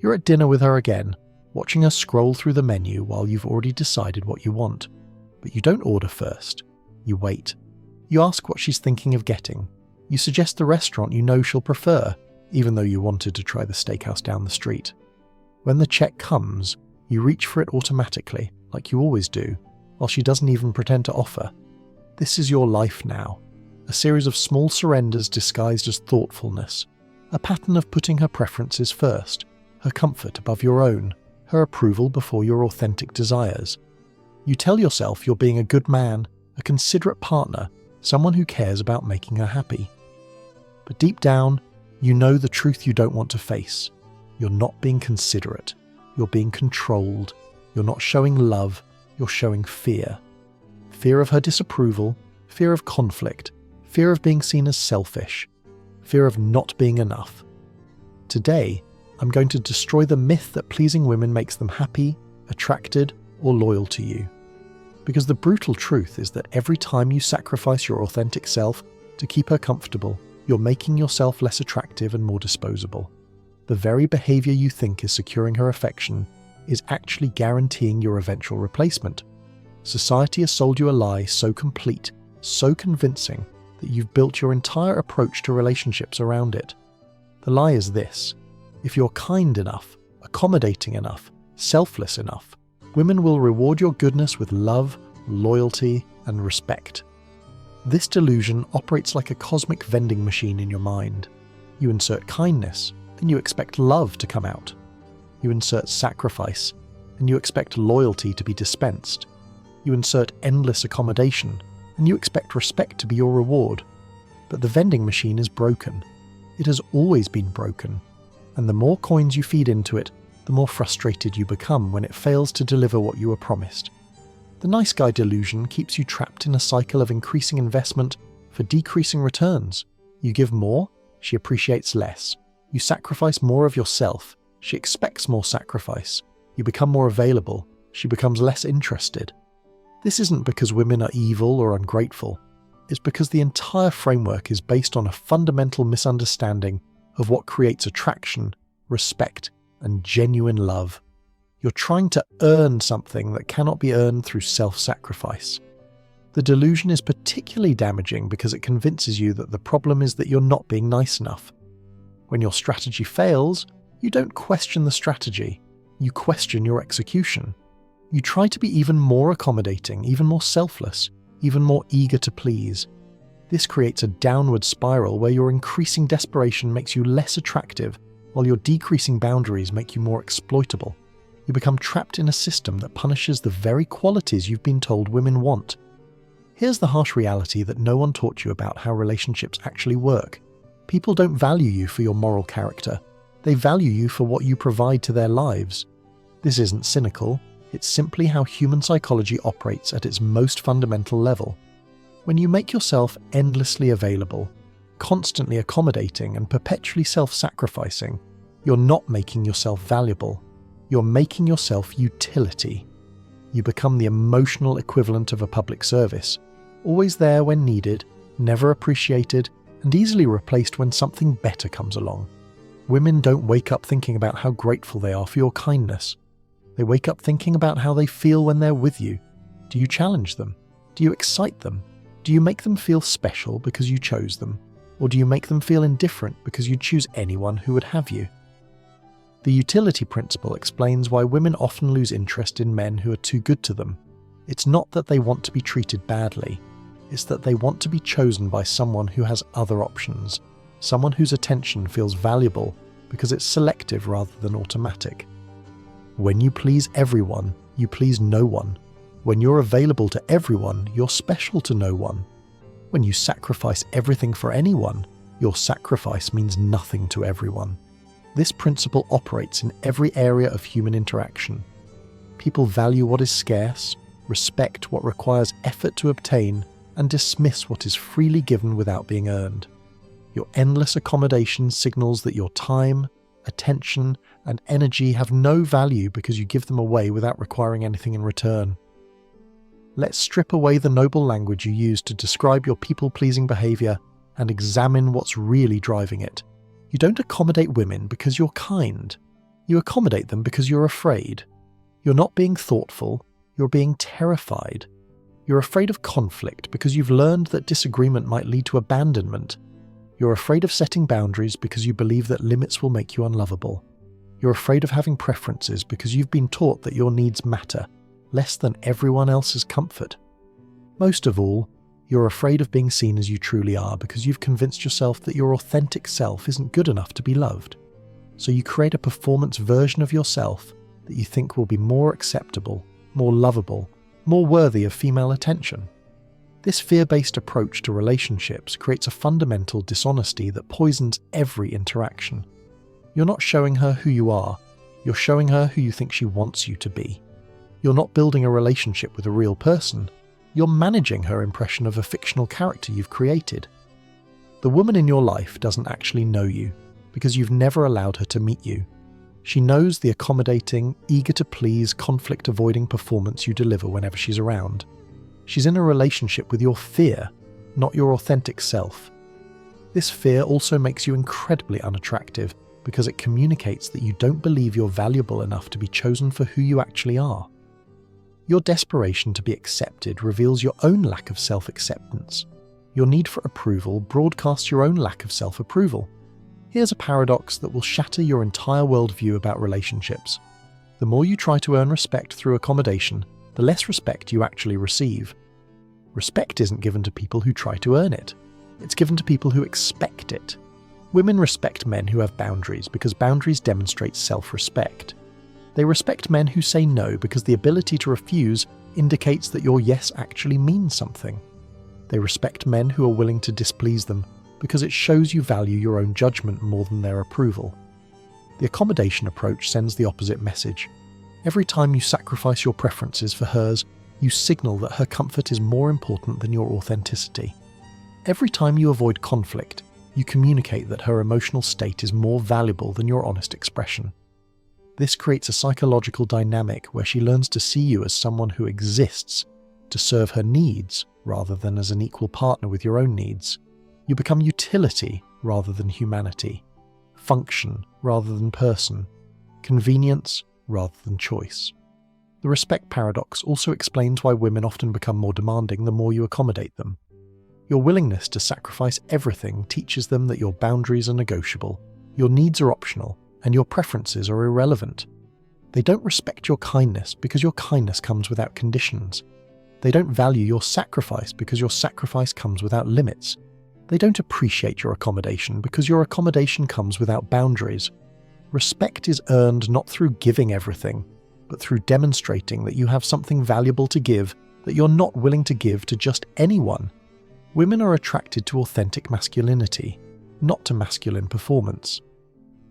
You're at dinner with her again, watching her scroll through the menu while you've already decided what you want. But you don't order first. You wait. You ask what she's thinking of getting. You suggest the restaurant you know she'll prefer, even though you wanted to try the steakhouse down the street. When the check comes, you reach for it automatically, like you always do, while she doesn't even pretend to offer. This is your life now, a series of small surrenders disguised as thoughtfulness, a pattern of putting her preferences first, her comfort above your own, her approval before your authentic desires. You tell yourself you're being a good man, a considerate partner, someone who cares about making her happy. But deep down, you know the truth you don't want to face. You're not being considerate. You're being controlled. You're not showing love. You're showing fear. Fear of her disapproval, fear of conflict, fear of being seen as selfish, fear of not being enough. Today, I'm going to destroy the myth that pleasing women makes them happy, attracted, or loyal to you. Because the brutal truth is that every time you sacrifice your authentic self to keep her comfortable, you're making yourself less attractive and more disposable. The very behavior you think is securing her affection is actually guaranteeing your eventual replacement. Society has sold you a lie so complete, so convincing, that you've built your entire approach to relationships around it. The lie is this: if you're kind enough, accommodating enough, selfless enough, women will reward your goodness with love, loyalty, and respect. This delusion operates like a cosmic vending machine in your mind. You insert kindness, and you expect love to come out. You insert sacrifice, and you expect loyalty to be dispensed. You insert endless accommodation, and you expect respect to be your reward. But the vending machine is broken. It has always been broken. And the more coins you feed into it, the more frustrated you become when it fails to deliver what you were promised. The nice guy delusion keeps you trapped in a cycle of increasing investment for decreasing returns. You give more, she appreciates less. You sacrifice more of yourself, she expects more sacrifice. You become more available, she becomes less interested. This isn't because women are evil or ungrateful. It's because the entire framework is based on a fundamental misunderstanding of what creates attraction, respect, and genuine love. You're trying to earn something that cannot be earned through self-sacrifice. The delusion is particularly damaging because it convinces you that the problem is that you're not being nice enough. When your strategy fails, you don't question the strategy, you question your execution. You try to be even more accommodating, even more selfless, even more eager to please. This creates a downward spiral where your increasing desperation makes you less attractive, while your decreasing boundaries make you more exploitable. You become trapped in a system that punishes the very qualities you've been told women want. Here's the harsh reality that no one taught you about how relationships actually work. People don't value you for your moral character. They value you for what you provide to their lives. This isn't cynical. It's simply how human psychology operates at its most fundamental level. When you make yourself endlessly available, constantly accommodating and perpetually self-sacrificing, you're not making yourself valuable. You're making yourself utility. You become the emotional equivalent of a public service, always there when needed, never appreciated, and easily replaced when something better comes along. Women don't wake up thinking about how grateful they are for your kindness. They wake up thinking about how they feel when they're with you. Do you challenge them? Do you excite them? Do you make them feel special because you chose them? Or do you make them feel indifferent because you choose anyone who would have you? The utility principle explains why women often lose interest in men who are too good to them. It's not that they want to be treated badly. It's that they want to be chosen by someone who has other options, someone whose attention feels valuable because it's selective rather than automatic. When you please everyone, you please no one. When you're available to everyone, you're special to no one. When you sacrifice everything for anyone, your sacrifice means nothing to everyone. This principle operates in every area of human interaction. People value what is scarce, respect what requires effort to obtain, and dismiss what is freely given without being earned. Your endless accommodation signals that your time, attention, and energy have no value because you give them away without requiring anything in return. Let's strip away the noble language you use to describe your people-pleasing behavior and examine what's really driving it. You don't accommodate women because you're kind. You accommodate them because you're afraid. You're not being thoughtful, you're being terrified. You're afraid of conflict because you've learned that disagreement might lead to abandonment. You're afraid of setting boundaries because you believe that limits will make you unlovable. You're afraid of having preferences because you've been taught that your needs matter, less than everyone else's comfort. Most of all, you're afraid of being seen as you truly are because you've convinced yourself that your authentic self isn't good enough to be loved. So you create a performance version of yourself that you think will be more acceptable, more lovable, more worthy of female attention. This fear-based approach to relationships creates a fundamental dishonesty that poisons every interaction. You're not showing her who you are, you're showing her who you think she wants you to be. You're not building a relationship with a real person, you're managing her impression of a fictional character you've created. The woman in your life doesn't actually know you, because you've never allowed her to meet you. She knows the accommodating, eager-to-please, conflict-avoiding performance you deliver whenever she's around. She's in a relationship with your fear, not your authentic self. This fear also makes you incredibly unattractive because it communicates that you don't believe you're valuable enough to be chosen for who you actually are. Your desperation to be accepted reveals your own lack of self-acceptance. Your need for approval broadcasts your own lack of self-approval. Here's a paradox that will shatter your entire worldview about relationships. The more you try to earn respect through accommodation, the less respect you actually receive. Respect isn't given to people who try to earn it. It's given to people who expect it. Women respect men who have boundaries because boundaries demonstrate self-respect. They respect men who say no because the ability to refuse indicates that your yes actually means something. They respect men who are willing to displease them because it shows you value your own judgment more than their approval. The accommodation approach sends the opposite message. Every time you sacrifice your preferences for hers, you signal that her comfort is more important than your authenticity. Every time you avoid conflict, you communicate that her emotional state is more valuable than your honest expression. This creates a psychological dynamic where she learns to see you as someone who exists to serve her needs rather than as an equal partner with your own needs. You become utility rather than humanity, function rather than person, convenience rather than choice. The respect paradox also explains why women often become more demanding the more you accommodate them. Your willingness to sacrifice everything teaches them that your boundaries are negotiable, your needs are optional, and your preferences are irrelevant. They don't respect your kindness because your kindness comes without conditions. They don't value your sacrifice because your sacrifice comes without limits. They don't appreciate your accommodation because your accommodation comes without boundaries. Respect is earned not through giving everything, but through demonstrating that you have something valuable to give that you're not willing to give to just anyone. Women are attracted to authentic masculinity, not to masculine performance.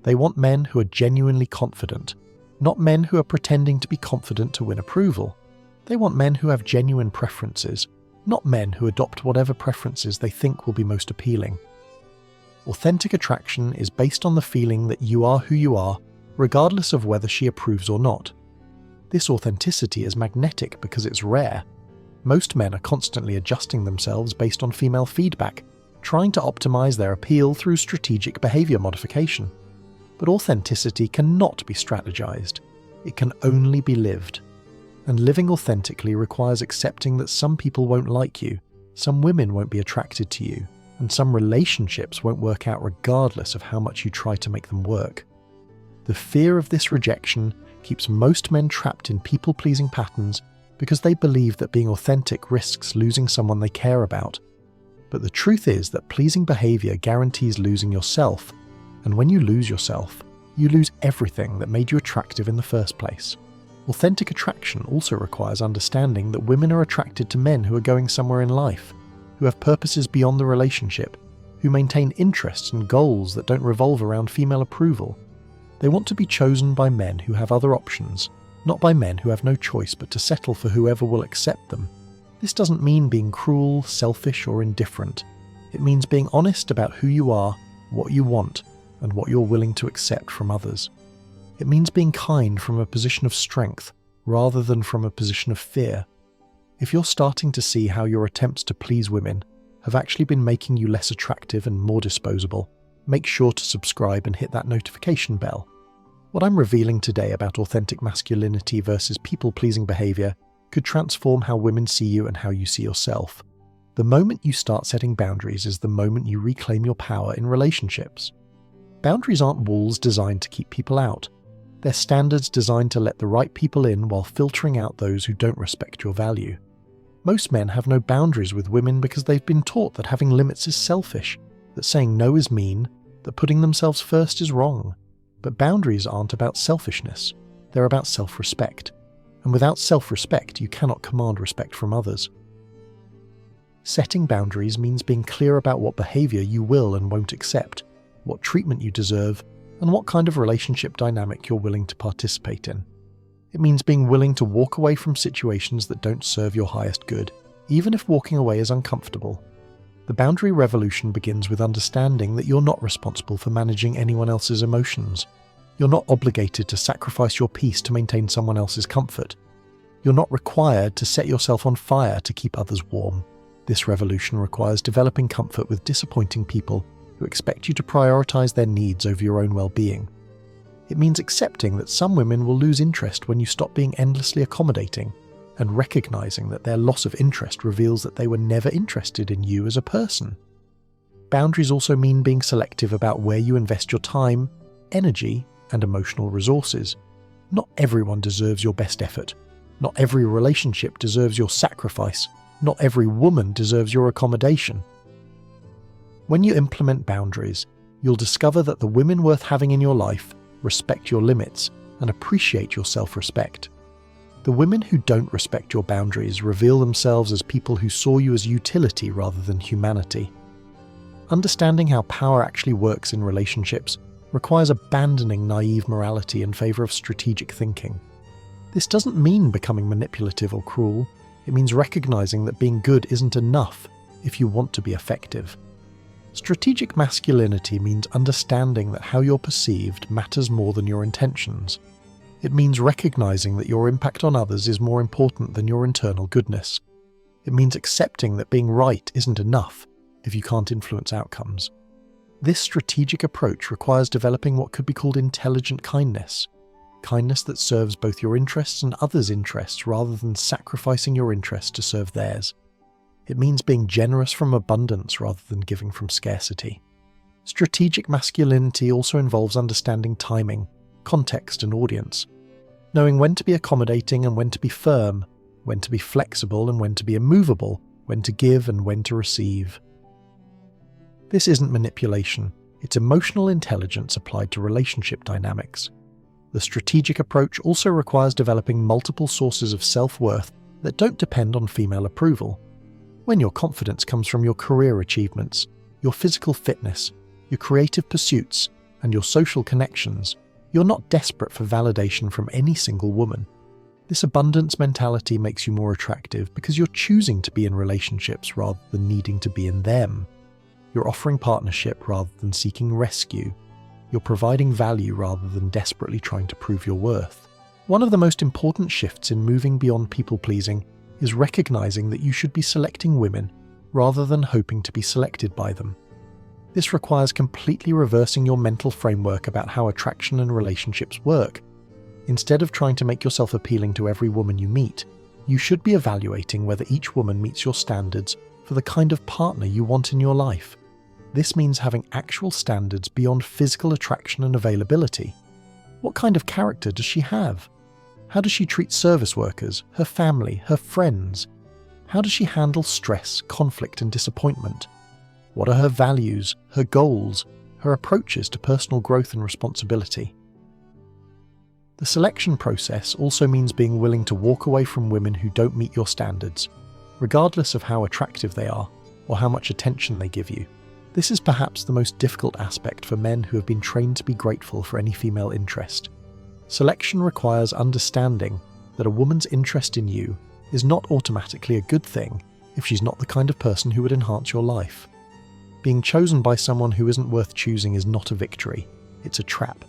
They want men who are genuinely confident, not men who are pretending to be confident to win approval. They want men who have genuine preferences, not men who adopt whatever preferences they think will be most appealing. Authentic attraction is based on the feeling that you are who you are, regardless of whether she approves or not. This authenticity is magnetic because it's rare. Most men are constantly adjusting themselves based on female feedback, trying to optimize their appeal through strategic behavior modification. But authenticity cannot be strategized. It can only be lived. And living authentically requires accepting that some people won't like you, some women won't be attracted to you, and some relationships won't work out regardless of how much you try to make them work. The fear of this rejection keeps most men trapped in people-pleasing patterns because they believe that being authentic risks losing someone they care about. But the truth is that pleasing behavior guarantees losing yourself, and when you lose yourself, you lose everything that made you attractive in the first place. Authentic attraction also requires understanding that women are attracted to men who are going somewhere in life, who have purposes beyond the relationship, who maintain interests and goals that don't revolve around female approval. They want to be chosen by men who have other options, not by men who have no choice but to settle for whoever will accept them. This doesn't mean being cruel, selfish, or indifferent. It means being honest about who you are, what you want, and what you're willing to accept from others. It means being kind from a position of strength rather than from a position of fear. If you're starting to see how your attempts to please women have actually been making you less attractive and more disposable, make sure to subscribe and hit that notification bell. What I'm revealing today about authentic masculinity versus people-pleasing behavior could transform how women see you and how you see yourself. The moment you start setting boundaries is the moment you reclaim your power in relationships. Boundaries aren't walls designed to keep people out. They're standards designed to let the right people in while filtering out those who don't respect your value. Most men have no boundaries with women because they've been taught that having limits is selfish, that saying no is mean, that putting themselves first is wrong. But boundaries aren't about selfishness, they're about self-respect. And without self-respect, you cannot command respect from others. Setting boundaries means being clear about what behavior you will and won't accept, what treatment you deserve, and what kind of relationship dynamic you're willing to participate in. It means being willing to walk away from situations that don't serve your highest good, even if walking away is uncomfortable. The boundary revolution begins with understanding that you're not responsible for managing anyone else's emotions. You're not obligated to sacrifice your peace to maintain someone else's comfort. You're not required to set yourself on fire to keep others warm. This revolution requires developing comfort with disappointing people who expect you to prioritize their needs over your own well-being. It means accepting that some women will lose interest when you stop being endlessly accommodating, and recognizing that their loss of interest reveals that they were never interested in you as a person. Boundaries also mean being selective about where you invest your time, energy, and emotional resources. Not everyone deserves your best effort. Not every relationship deserves your sacrifice. Not every woman deserves your accommodation. When you implement boundaries, you'll discover that the women worth having in your life respect your limits and appreciate your self-respect. The women who don't respect your boundaries reveal themselves as people who saw you as utility rather than humanity. Understanding how power actually works in relationships requires abandoning naive morality in favor of strategic thinking. This doesn't mean becoming manipulative or cruel. It means recognizing that being good isn't enough if you want to be effective. Strategic masculinity means understanding that how you're perceived matters more than your intentions. It means recognizing that your impact on others is more important than your internal goodness. It means accepting that being right isn't enough if you can't influence outcomes. This strategic approach requires developing what could be called intelligent kindness. Kindness that serves both your interests and others' interests rather than sacrificing your interests to serve theirs. It means being generous from abundance rather than giving from scarcity. Strategic masculinity also involves understanding timing, context, and audience. Knowing when to be accommodating and when to be firm, when to be flexible and when to be immovable, when to give and when to receive. This isn't manipulation, it's emotional intelligence applied to relationship dynamics. The strategic approach also requires developing multiple sources of self-worth that don't depend on female approval. When your confidence comes from your career achievements, your physical fitness, your creative pursuits, and your social connections, you're not desperate for validation from any single woman. This abundance mentality makes you more attractive because you're choosing to be in relationships rather than needing to be in them. You're offering partnership rather than seeking rescue. You're providing value rather than desperately trying to prove your worth. One of the most important shifts in moving beyond people-pleasing is recognizing that you should be selecting women rather than hoping to be selected by them. This requires completely reversing your mental framework about how attraction and relationships work. Instead of trying to make yourself appealing to every woman you meet, you should be evaluating whether each woman meets your standards for the kind of partner you want in your life. This means having actual standards beyond physical attraction and availability. What kind of character does she have? How does she treat service workers, her family, her friends? How does she handle stress, conflict, and disappointment? What are her values, her goals, her approaches to personal growth and responsibility? The selection process also means being willing to walk away from women who don't meet your standards, regardless of how attractive they are or how much attention they give you. This is perhaps the most difficult aspect for men who have been trained to be grateful for any female interest. Selection requires understanding that a woman's interest in you is not automatically a good thing if she's not the kind of person who would enhance your life. Being chosen by someone who isn't worth choosing is not a victory, it's a trap.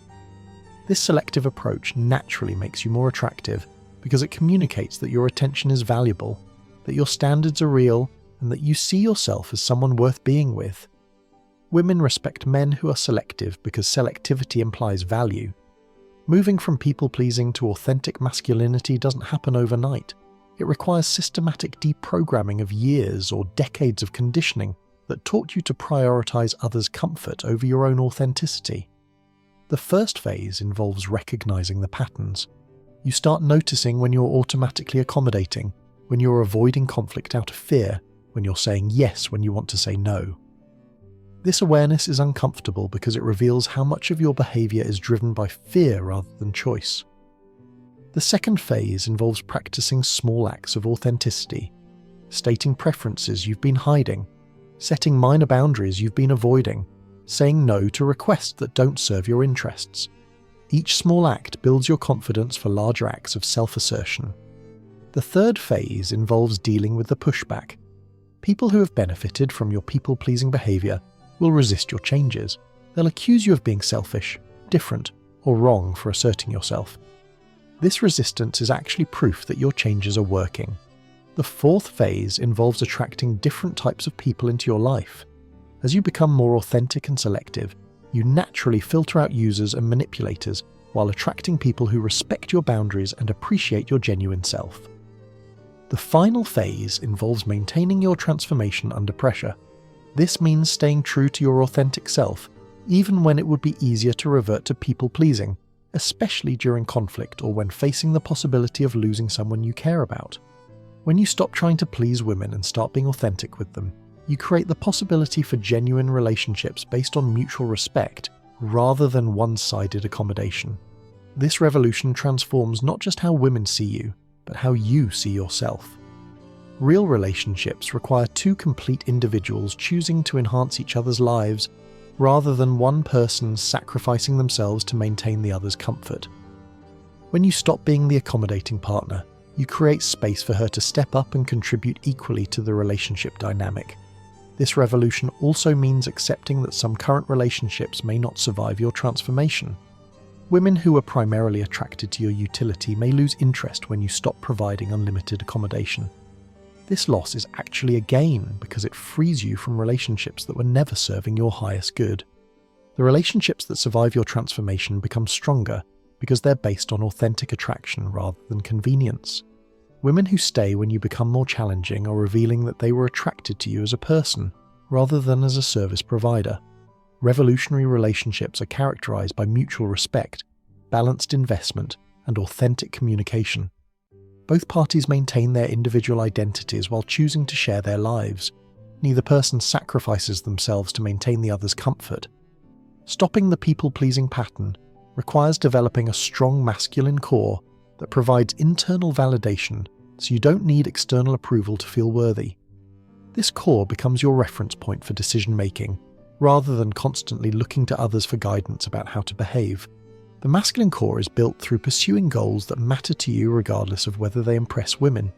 This selective approach naturally makes you more attractive because it communicates that your attention is valuable, that your standards are real, and that you see yourself as someone worth being with. Women respect men who are selective because selectivity implies value. Moving from people-pleasing to authentic masculinity doesn't happen overnight. It requires systematic deprogramming of years or decades of conditioning that taught you to prioritize others' comfort over your own authenticity. The first phase involves recognizing the patterns. You start noticing when you're automatically accommodating, when you're avoiding conflict out of fear, when you're saying yes when you want to say no. This awareness is uncomfortable because it reveals how much of your behavior is driven by fear rather than choice. The second phase involves practicing small acts of authenticity, stating preferences you've been hiding, setting minor boundaries you've been avoiding, saying no to requests that don't serve your interests. Each small act builds your confidence for larger acts of self-assertion. The third phase involves dealing with the pushback. People who have benefited from your people-pleasing behavior will resist your changes. They'll accuse you of being selfish, different, or wrong for asserting yourself. This resistance is actually proof that your changes are working. The fourth phase involves attracting different types of people into your life. As you become more authentic and selective, you naturally filter out users and manipulators while attracting people who respect your boundaries and appreciate your genuine self. The final phase involves maintaining your transformation under pressure. This means staying true to your authentic self, even when it would be easier to revert to people-pleasing, especially during conflict or when facing the possibility of losing someone you care about. When you stop trying to please women and start being authentic with them, you create the possibility for genuine relationships based on mutual respect rather than one-sided accommodation. This revolution transforms not just how women see you, but how you see yourself. Real relationships require two complete individuals choosing to enhance each other's lives rather than one person sacrificing themselves to maintain the other's comfort. When you stop being the accommodating partner, you create space for her to step up and contribute equally to the relationship dynamic. This revolution also means accepting that some current relationships may not survive your transformation. Women who are primarily attracted to your utility may lose interest when you stop providing unlimited accommodation. This loss is actually a gain because it frees you from relationships that were never serving your highest good. The relationships that survive your transformation become stronger because they're based on authentic attraction rather than convenience. Women who stay when you become more challenging are revealing that they were attracted to you as a person rather than as a service provider. Revolutionary relationships are characterized by mutual respect, balanced investment, and authentic communication. Both parties maintain their individual identities while choosing to share their lives. Neither person sacrifices themselves to maintain the other's comfort. Stopping the people-pleasing pattern requires developing a strong masculine core that provides internal validation so you don't need external approval to feel worthy. This core becomes your reference point for decision-making, rather than constantly looking to others for guidance about how to behave. The masculine core is built through pursuing goals that matter to you regardless of whether they impress women.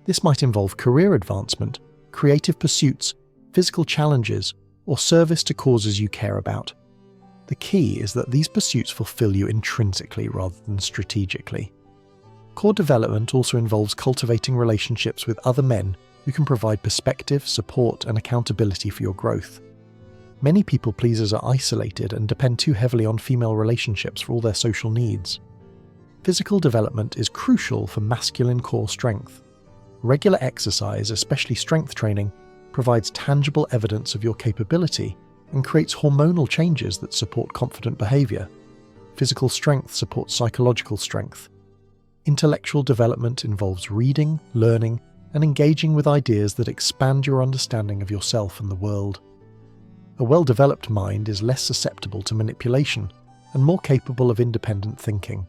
This might involve career advancement, creative pursuits, physical challenges, or service to causes you care about. The key is that these pursuits fulfill you intrinsically rather than strategically. Core development also involves cultivating relationships with other men who can provide perspective, support, and accountability for your growth. Many people pleasers are isolated and depend too heavily on female relationships for all their social needs. Physical development is crucial for masculine core strength. Regular exercise, especially strength training, provides tangible evidence of your capability and creates hormonal changes that support confident behavior. Physical strength supports psychological strength. Intellectual development involves reading, learning, and engaging with ideas that expand your understanding of yourself and the world. A well-developed mind is less susceptible to manipulation and more capable of independent thinking.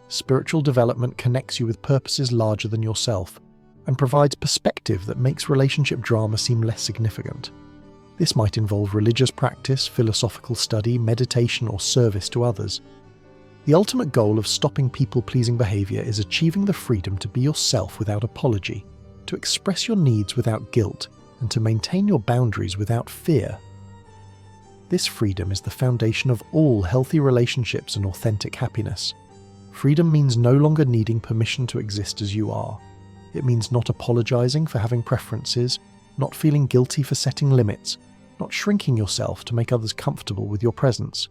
Spiritual development connects you with purposes larger than yourself and provides perspective that makes relationship drama seem less significant. This might involve religious practice, philosophical study, meditation, or service to others. The ultimate goal of stopping people-pleasing behavior is achieving the freedom to be yourself without apology, to express your needs without guilt, and to maintain your boundaries without fear. This freedom is the foundation of all healthy relationships and authentic happiness. Freedom means no longer needing permission to exist as you are. It means not apologizing for having preferences, not feeling guilty for setting limits, not shrinking yourself to make others comfortable with your presence.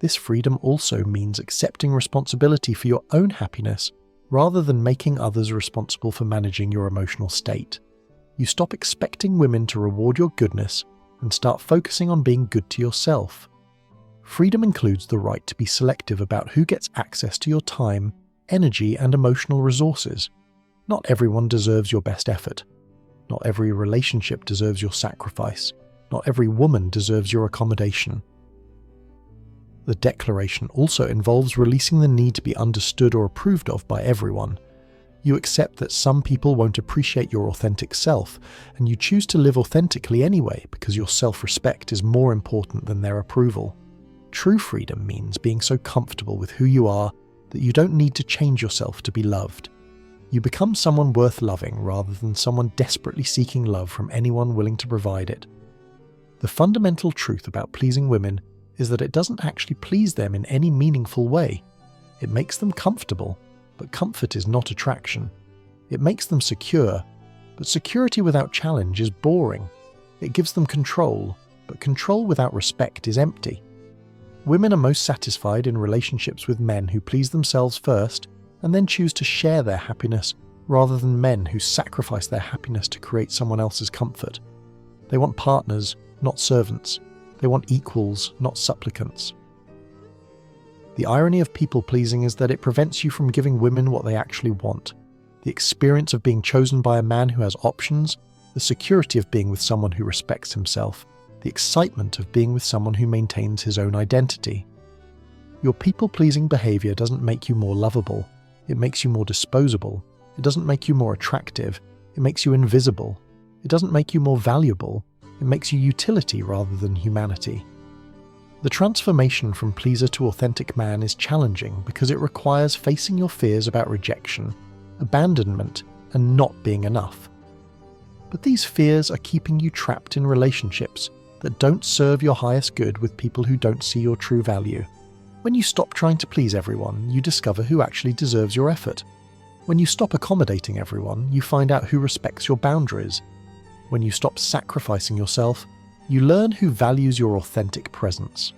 This freedom also means accepting responsibility for your own happiness rather than making others responsible for managing your emotional state. You stop expecting women to reward your goodness and start focusing on being good to yourself. Freedom includes the right to be selective about who gets access to your time, energy, and emotional resources. Not everyone deserves your best effort. Not every relationship deserves your sacrifice. Not every woman deserves your accommodation. The declaration also involves releasing the need to be understood or approved of by everyone. You accept that some people won't appreciate your authentic self, and you choose to live authentically anyway because your self-respect is more important than their approval. True freedom means being so comfortable with who you are that you don't need to change yourself to be loved. You become someone worth loving rather than someone desperately seeking love from anyone willing to provide it. The fundamental truth about pleasing women is that it doesn't actually please them in any meaningful way. It makes them comfortable, but comfort is not attraction. It makes them secure, but security without challenge is boring. It gives them control, but control without respect is empty. Women are most satisfied in relationships with men who please themselves first and then choose to share their happiness rather than men who sacrifice their happiness to create someone else's comfort. They want partners, not servants. They want equals, not supplicants. The irony of people-pleasing is that it prevents you from giving women what they actually want. The experience of being chosen by a man who has options, the security of being with someone who respects himself, the excitement of being with someone who maintains his own identity. Your people-pleasing behavior doesn't make you more lovable. It makes you more disposable. It doesn't make you more attractive. It makes you invisible. It doesn't make you more valuable. It makes you utility rather than humanity. The transformation from pleaser to authentic man is challenging because it requires facing your fears about rejection, abandonment, and not being enough. But these fears are keeping you trapped in relationships that don't serve your highest good with people who don't see your true value. When you stop trying to please everyone, you discover who actually deserves your effort. When you stop accommodating everyone, you find out who respects your boundaries. When you stop sacrificing yourself, you learn who values your authentic presence.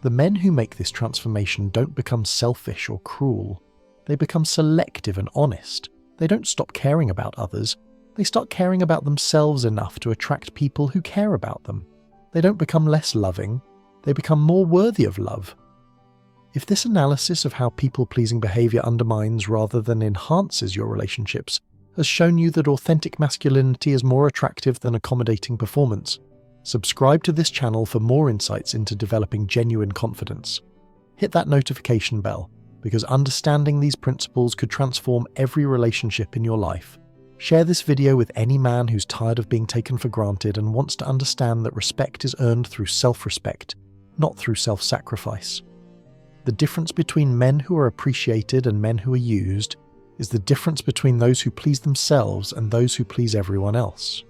The men who make this transformation don't become selfish or cruel. They become selective and honest. They don't stop caring about others. They start caring about themselves enough to attract people who care about them. They don't become less loving. They become more worthy of love. If this analysis of how people-pleasing behavior undermines rather than enhances your relationships has shown you that authentic masculinity is more attractive than accommodating performance, subscribe to this channel for more insights into developing genuine confidence. Hit that notification bell, because understanding these principles could transform every relationship in your life. Share this video with any man who's tired of being taken for granted and wants to understand that respect is earned through self-respect, not through self-sacrifice. The difference between men who are appreciated and men who are used is the difference between those who please themselves and those who please everyone else.